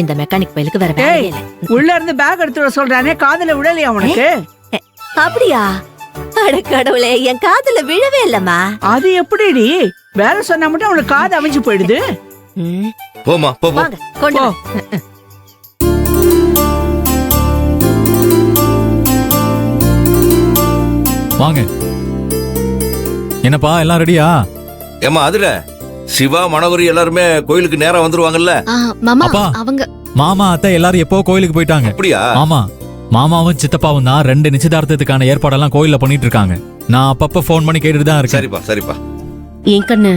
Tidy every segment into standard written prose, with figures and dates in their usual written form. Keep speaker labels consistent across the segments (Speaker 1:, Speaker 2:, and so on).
Speaker 1: இந்த மெக்கானிக் பைலுக்கு வேற வேலையே
Speaker 2: டேய்,
Speaker 1: இல்ல.
Speaker 2: உள்ள இருந்து பேக் எடுத்து வர சொல்றானே, காதுல விடலையா உனக்கு?
Speaker 1: அப்படியா? அட கடவுளே, என் காதுல விழவே இல்லம்மா.
Speaker 2: அது எப்படிடி? வேலை சொன்னா மட்டும் அவனுக்கு காது அமைஞ்சு போயிடுது.
Speaker 1: ம்,
Speaker 3: போமா போ போ.
Speaker 1: வாங்க கொண்டு
Speaker 2: போ.
Speaker 1: வா.
Speaker 4: வாங்க. என்னப்பா எல்லாம் ரெடியா?
Speaker 3: ஏமா அதுல சிவா மனோகரி எல்லாருமே கோயிலுக்கு நேரா வந்துருவாங்கல்ல?
Speaker 5: மாமா
Speaker 4: அப்பா.
Speaker 5: அவங்க
Speaker 4: மாமா அத்தை எல்லாரும் எப்போ கோயிலுக்கு போயிட்டாங்க.
Speaker 3: அப்படியா?
Speaker 4: ஆமா, மாமாவும் சித்தப்பாவும் தான் 2 நிச்சயதார்த்தத்துக்கான ஏற்பாடெல்லாம் கோயில்ல பண்ணிட்டு இருக்காங்க. நான் அப்பப்ப ஃபோன் பண்ணி கேட்டுட்டு தான் இருக்கேன்.
Speaker 3: சரிப்பா சரிப்பா.
Speaker 6: என் கண்ணு,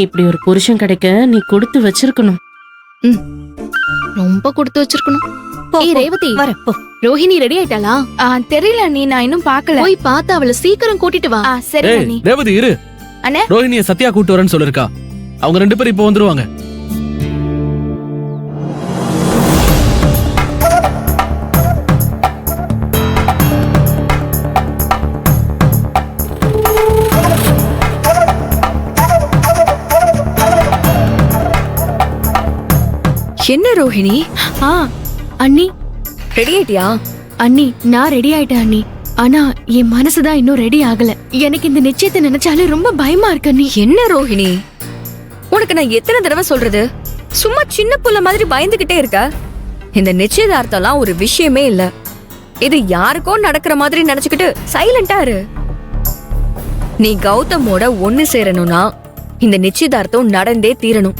Speaker 6: இப்படி ஒரு புருஷன் கிடைக்க நீ கொடுத்து வச்சிருக்கணும்.
Speaker 5: ரொம்ப கொடுத்து வச்சிருக்கணும்.
Speaker 1: போ,
Speaker 5: ஏய்
Speaker 1: போ.
Speaker 5: ரேவதி,
Speaker 1: வரேன், போ.
Speaker 5: ரோஹிணி ரெடி ஆயிட்டாளா?
Speaker 7: தெரியல நீ, நான் இன்னும் பார்க்கல.
Speaker 5: போய் பார்த்து அவளை சீக்கிரம் கூட்டிட்டு வா.
Speaker 7: சரி
Speaker 8: ஏய்
Speaker 7: நீ.
Speaker 8: ரேவதி இரு.
Speaker 7: அண்ணே.
Speaker 8: ரோஹிணிய சத்யா கூட்டு வரேன்னு சொல்லிருக்கா. அவங்க 2 பேரும் இப்போ வந்துருவாங்க.
Speaker 7: என்ன ரோஹிணி?
Speaker 5: அண்ணி,
Speaker 7: ரெடி ஆயிட்டியா?
Speaker 5: அண்ணி நான் ரெடி ஆயிட்டேன் அண்ணி. ஆனா என் மனசுதான் இன்னும் ரெடி ஆகல. எனக்கு இந்த நிச்சயத்தை நினைச்சாலே ரொம்ப பயமா இருக்கு அண்ணி.
Speaker 7: என்ன ரோஹிணி, உனக்கு நான் எத்தனை தடவை சொல்றது? சும்மா சின்ன புள்ள மாதிரி பயந்துகிட்டே இருக்க. இந்த நிச்சயதார்த்தம்லாம் ஒரு விஷயமே இல்ல. இது யாருக்கோ நடக்கிற மாதிரி நினைச்சுக்கிட்டு சைலண்டா இரு. நீ கௌதமோட ஒண்ணு சேரணும்னா இந்த நிச்சயதார்த்தம் நடந்தே தீரணும்.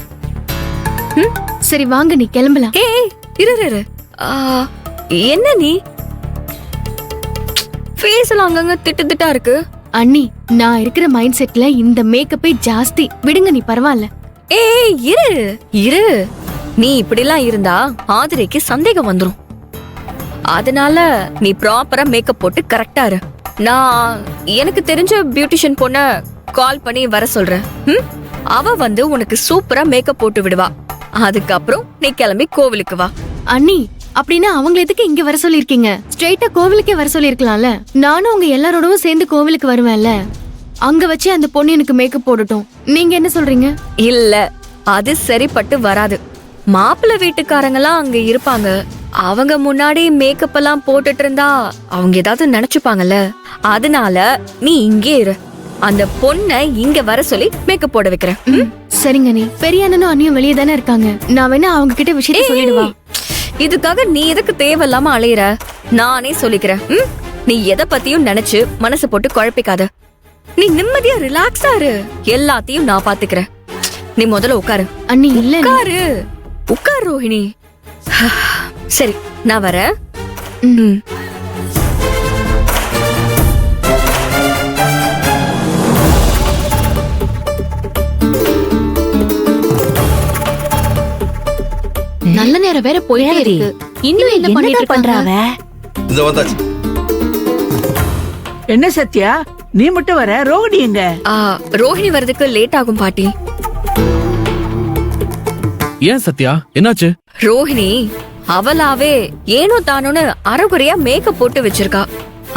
Speaker 5: சரி வாங்க, நீ கிளம்பலாம்.
Speaker 7: ஏய் இரு இரு, இரு. என்ன நீ ஃபேஸ்ல அங்கங்க திட்டு திட்டா இருக்கு?
Speaker 5: அண்ணி, நான் இருக்கிற மைண்ட் செட்ல இந்த மேக்கப்பே ஜாஸ்தி. விடுங்க, நீ பரவாயில்ல.
Speaker 7: ஏய் இரு இரு, நீ இப்படிலாம் இருந்தா ஆதிரைக்கு சந்தேகம் வந்துரும். அதனால நீ ப்ராப்பரா மேக்கப் போட்டு கரெக்டா இரு. நான் எனக்கு தெரிஞ்ச பியூட்டிஷியன் பொண்ண கால் பண்ணி வர சொல்றேன். அவ வந்து உனக்கு சூப்பரா மேக்கப் போட்டு விடுவா. அதுக்கப்புறம் நீ கிளம்பி கோவிலுக்கு வா.
Speaker 5: அண்ணி, அப்படின்னா அவங்கள எதுக்கு இங்க வர சொல்லிருக்கீங்க? ஸ்ட்ரெயிட்டா கோவிலுக்கே வர சொல்லிருக்கலாம்ல. நானும் உங்க எல்லாரோடவும் சேர்ந்து கோவிலுக்கு வருவேன்ல. அங்க வச்சு அந்த பொண்ணு எனக்கு மேக்கப் போடட்டும். நீங்க என்ன சொல்றீங்க?
Speaker 7: இல்ல, அது சரிப்பட்டு வராது. மாப்பிள்ளை வீட்டுக்காரங்கலாம் அங்க இருப்பாங்க. அவங்க முன்னாடி மேக்கப் எல்லாம் போட்டுட்டு இருந்தா அவங்க ஏதாவது நினைச்சுப்பாங்கல்ல. அதனால நீ இங்கே இரு. அந்த பொண்ணை இங்க வர சொல்லி மேக்கப் போட வைக்கிறேன்.
Speaker 5: சரிங்க நீ. பெரிய அண்ணனும் அண்ணியும் வெளியே தானே இருக்காங்க. நான் வேணா அவங்க கிட்ட விஷயத்தை சொல்லிடுவா.
Speaker 7: இதுக்காக நீ எதுக்கு தேவையில்லாம அலையிற? நானே சொல்லிக்கிறேன். நீ எதை பத்தியும் நினைச்சு மனசு போட்டு குழப்பிக்காத. நீ நிம்மதியா ரிலாக்ஸா இரு. எல்லாத்தையும் நான் பாத்துக்கிறேன். நீ முதல்ல உட்காரு.
Speaker 5: அண்ணி இல்ல நீ-
Speaker 7: உட்காரு உட்காரு ரோஹிணி. சரி நான் வரேன்.
Speaker 5: நல்ல நேரம் வேற போயிட்டே
Speaker 1: ரேவதி,
Speaker 5: இருக்கு. இன்னும் என்ன பண்ணிட்டு
Speaker 1: என்னதான்
Speaker 5: பண்றாவ?
Speaker 1: பண்றாவ?
Speaker 3: இந்த வந்தாச்சு.
Speaker 2: என்ன சத்யா, நீ மட்டும் வர? ரோகிணி எங்க?
Speaker 7: ரோஹிணி வர்றதுக்கு லேட் ஆகும் பாட்டி.
Speaker 8: ஏன் சத்யா, என்னாச்சு?
Speaker 7: ரோஹிணி அவளாவே ஏனோ தானோன்னு அரைகுறையா மேக்கப் போட்டு வச்சிருக்கா.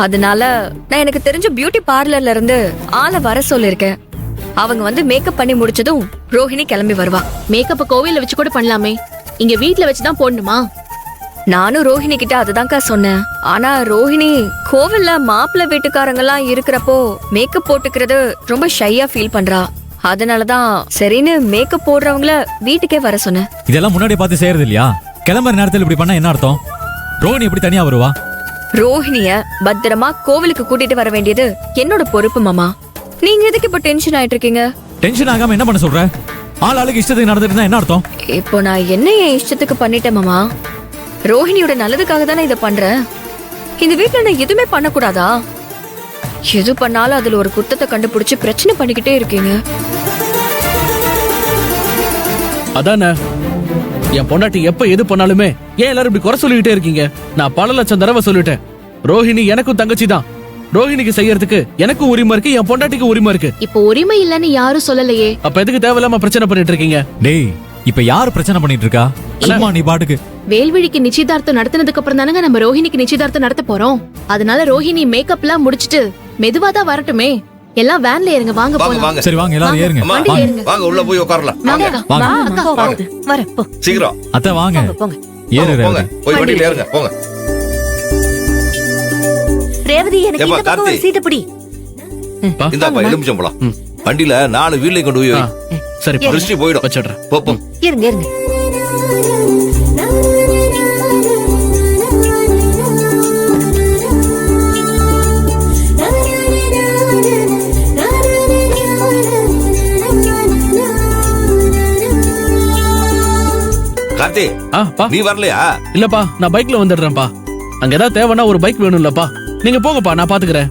Speaker 7: அதனால நான் எனக்கு தெரிஞ்ச பியூட்டி பார்லர்ல இருந்து ஆளை வர சொல்லிருக்கேன். அவங்க வந்து மேக்கப் பண்ணி முடிச்சதும் ரோஹிணி கிளம்பி வருவா.
Speaker 5: மேக்கப்ப கோவில்ல வச்சு கூட பண்ணலாமே. இங்க வீட்ல வச்சுதான் போடணுமா?
Speaker 7: நானும் ரோஹிணி கிட்ட அதுதான்க்கா சொன்னேன். ஆனா ரோஹிணி கோவில்ல மாப்பிள்ளை வீட்டுக்காரங்க எல்லாம் இருக்கிறப்போ மேக்கப் போட்டுக்கிறது ரொம்ப ஷையா ஃபீல் பண்றா. அதனாலதான் சரின்னு மேக்கப் போடுறவங்கள வீட்டுக்கே வர சொன்னேன்.
Speaker 4: இதெல்லாம் முன்னாடி பார்த்து செய்யறது இல்லையா? கிளம்புற நேரத்தில் இப்படி பண்ணா என்ன அர்த்தம்? ரோஹிணி எப்படி தனியா வருவா?
Speaker 7: ரோஹிணிய பத்திரமா கோவிலுக்கு கூட்டிட்டு வர வேண்டியது என்னோட பொறுப்பு மாமா. நீங்க எதுக்கு இப்ப டென்ஷன் ஆயிட்டு இருக்கீங்க?
Speaker 4: டென்ஷன் ஆகாம என்ன பண்ண சொல்ற? ஆள் ஆளுக்கு இஷ்டத்துக்கு நடந்துட்டு இருந்தா என்ன அர்த்தம்?
Speaker 7: இப்போ நான் என்ன என் இஷ்டத்துக்கு பண்ணிட்டேன் மாமா? ரோஹிணியோட நல்லதுக்காக தானே இதை பண்றேன். இந்த வீட்டுல நான் எதுவுமே பண்ணக்கூடாதா? எது பண்ணாலும் அதுல ஒரு குத்தத்தை கண்டுபிடிச்சு பிரச்சனை பண்ணிக்கிட்டே இருக்கீங்க.
Speaker 8: அதானே, என் பொண்டாட்டி எப்ப எது பண்ணாலுமே ஏன் எல்லாரும் இப்படி குறை சொல்லிக்கிட்டே இருக்கீங்க? நான் பல லட்சம் தடவை சொல்லிட்டேன். ரோஹிணி எனக்கும் தங்கச்சி தான். ரோஹிணிக்கு செய்யறதுக்கு எனக்கும் உரிமை இருக்கு, என் பொண்டாட்டிக்கு உரிமை இருக்கு.
Speaker 5: இப்போ உரிமை இல்லன்னு யாரும் சொல்லலையே.
Speaker 8: அப்ப எதுக்கு தேவையில்லாம பிரச்சனை பண்ணிட்டு இருக்கீங்க?
Speaker 4: டேய், இப்ப யாரு பிரச்சனை பண்ணிட்டு இருக்கா? சும்மா நீ பாட்டுக்கு.
Speaker 5: வேல்விழிக்கு நிச்சயதார்த்தம் நடத்தினதுக்கு அப்புறம் தானங்க நம்ம ரோஹிணிக்கு நிச்சயதார்த்தம் நடத்த போறோம். அதனால ரோஹிணி மேக்கப் எல்லாம் முடிச்சிட்டு மெதுவா தான் வரட்டுமே. எல்லாம் வேன்ல ஏறுங்க வாங்க
Speaker 3: வாங்க
Speaker 5: போலாம்
Speaker 3: வாங்க
Speaker 4: சரி வாங்க எல்லாரும் ஏறுங்க
Speaker 3: அம்மா
Speaker 5: வண்டியில
Speaker 4: வாங்க.
Speaker 5: ஏறுங்க
Speaker 3: வாங்க உள்ள போய் உட்காரலாம் வாங்க
Speaker 4: வாங்க
Speaker 1: அக்கா
Speaker 3: வாங்க.
Speaker 1: வர போ
Speaker 3: சீக்கிரம்
Speaker 4: அத்தை வாங்க
Speaker 1: போங்க போங்க
Speaker 4: ஏறு
Speaker 3: போங்க
Speaker 4: ரேவதி.
Speaker 3: போய் வண்டியில ஏறுங்க போங்க
Speaker 1: ரேவதி எனக்கு
Speaker 3: ஏப்பா,
Speaker 1: இந்த பக்கம் ஒரு
Speaker 3: கார்த்தி.
Speaker 1: சீட்டு பிடி
Speaker 3: இந்தாப்பா எலுமிச்சம்பழம் வண்டியில 4 வீல்லையும் கொண்டு போய் வை.
Speaker 8: சரி
Speaker 3: திருஷ்டி போயிடும்
Speaker 8: வச்சிடுறேன்.
Speaker 3: போ போ
Speaker 1: இருங்க இருங்க
Speaker 3: கார்த்தி
Speaker 8: பா
Speaker 3: நீ வரலையா
Speaker 8: இல்லப்பா நான் பைக்ல வந்துடுறேன்ப்பா. அங்க ஏதாவது தேவைன்னா ஒரு பைக் வேணும்லப்பா. நீங்க போங்கப்பா நான் பாத்துக்கிறேன்.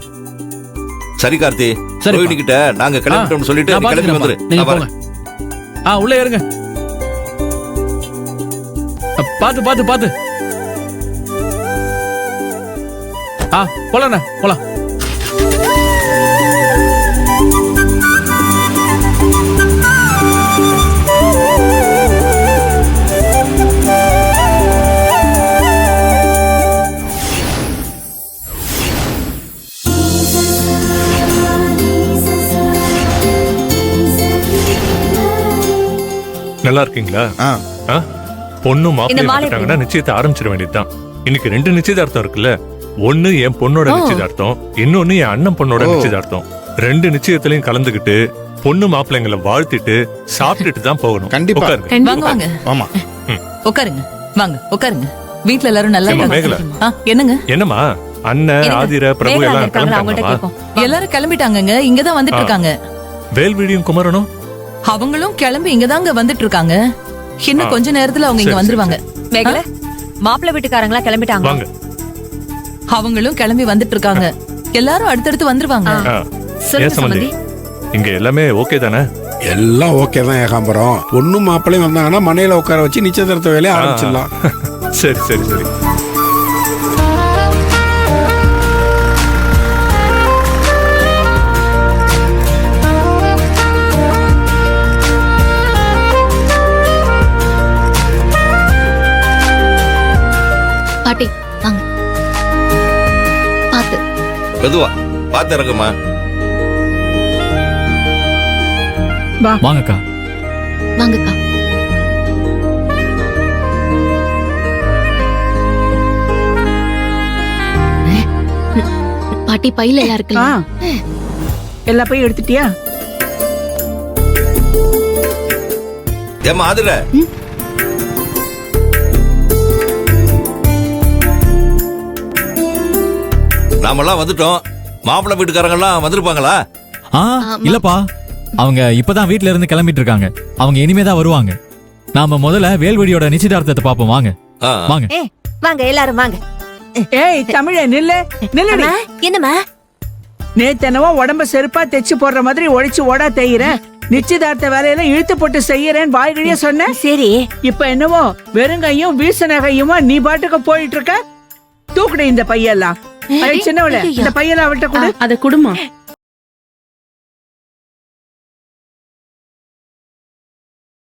Speaker 3: சரி கார்த்தி
Speaker 8: சரிப்பா.
Speaker 3: ரோஹிணி கிட்ட நாங்க கிளம்பிட்டோம்னு சொல்லிட்டு
Speaker 8: நான்
Speaker 3: நீ கிளம்பி வந்துரு
Speaker 8: பாத்துக்கிறேன்ப்பா. நீங்க
Speaker 3: நான் வரேன்.
Speaker 8: போங்க. உள்ள ஏறுங்க. பாத்து பாத்து பாத்து. போலாம் போலாம்.
Speaker 9: நல்லா இருக்கீங்களா? ஆ? பொண்ணு மாப்பிள்ளை வந்துட்டாங்கன்னா நிச்சயத்தை ஆரம்பிச்சிட வேண்டியதுதான். இன்னைக்கு 2 நிச்சயதார்த்தம் இருக்குல்ல. ஒண்ணு என் பொண்ணோட நிச்சயதார்த்தம், இன்னொன்னு என் அண்ணன் பொண்ணோட நிச்சயதார்த்தம். 2 நிச்சயத்திலையும் கலந்துகிட்டு பொண்ணு மாப்பிள்ளைங்களை வாழ்த்திட்டு சாப்பிட்டுட்டு தான் போகணும்.
Speaker 10: கண்டிப்பா.
Speaker 9: உட்காருங்க.
Speaker 11: வாங்க வாங்க
Speaker 10: ஆமா
Speaker 11: உட்காருங்க வாங்க உட்காருங்க வீட்ல எல்லாரும் நல்லா
Speaker 9: ஏம்மா,
Speaker 11: இருக்காங்க
Speaker 9: மேகலா?
Speaker 11: என்னங்க
Speaker 9: என்னம்மா அண்ணன் ஆதிர பிரபு எல்லாம் கிளம்பிட்டாங்கம்மா.
Speaker 11: எல்லாரும் கிளம்பிட்டாங்கங்க இங்கதான் வந்துட்டு இருக்காங்க
Speaker 9: வேல்விழியும் குமரனும்
Speaker 11: அவங்களும் கிளம்பி இங்கதாங்க வந்துட்டு இருக்காங்க இன்னும் கொஞ்ச நேரத்துல அவங்க இங்க
Speaker 9: சரி,
Speaker 11: வந்துருவாங்க
Speaker 7: மேகல மாப்பிள்ளை வீட்டுக்காரங்களா கிளம்பிட்டாங்க
Speaker 9: வாங்க.
Speaker 11: அவங்களும் கிளம்பி வந்துட்டு இருக்காங்க எல்லாரும் அடுத்தடுத்து வந்துருவாங்க
Speaker 9: ஆ,
Speaker 7: சொல்லுங்க
Speaker 9: ஏன் சம்பந்தி?
Speaker 7: சம்பந்தி
Speaker 9: இங்க எல்லாமே ஓகே தானே?
Speaker 10: எல்லாம் ஓகே தான் ஏகாம்பரம். பொண்ணும் மாப்பிள்ளையும் வந்தாங்கன்னா மனையில உட்கார வச்சு நிச்சயதார்த்த வேலையை ஆரம்பிச்சிடலாம்.
Speaker 9: சரி சரி சரி.
Speaker 5: பாட்டி வாங்க பாத்து
Speaker 3: மெதுவா பாத்து இறங்குமா.
Speaker 4: வாங்கக்கா
Speaker 5: வாங்கக்கா பாட்டி பையில எல்லாம்
Speaker 2: ஆ
Speaker 5: இருக்குல்ல
Speaker 2: எல்லாம் போய் எடுத்துட்டியா?
Speaker 3: ஏமா ஆதிர நாமெல்லாம் வந்துட்டோம். மாப்பிள்ளை வீட்டுக்காரங்க எல்லாம் வந்திருப்பாங்களா?
Speaker 4: இல்லப்பா அவங்க இப்பதான் வீட்ல இருந்து கிளம்பிட்டு இருக்காங்க. அவங்க இனிமேதான் வருவாங்க. நாம முதல்ல வேல்வெளியோட நிச்சயதார்த்தத்தை பாப்போம் வாங்க
Speaker 3: ஆ, ஆ.
Speaker 4: வாங்க
Speaker 1: வாங்க எல்லாரும் வாங்க
Speaker 2: ஏய் தமிழே நில்லு நில்லுடி.
Speaker 1: அம்மா, என்னம்மா
Speaker 2: நேத்தனவோ உடம்ப செருப்பா தைச்சு போடுற மாதிரி ஒழிச்சு ஓடா தேயிற. நிச்சயதார்த்த வேலையெல்லாம் இழுத்து போட்டு செய்யறேன்னு வாய்கிழிய சொன்ன.
Speaker 1: சரி
Speaker 2: இப்ப என்னவோ வெறுங்கையும் வீசன கையுமா நீ பாட்டுக்கு போயிட்டு இருக்க. தூக்குடு இந்த பையெல்லாம். சின்னவள இந்த பையெல்லாம் அவள்கிட்ட கொடு.
Speaker 6: அத குடுமா.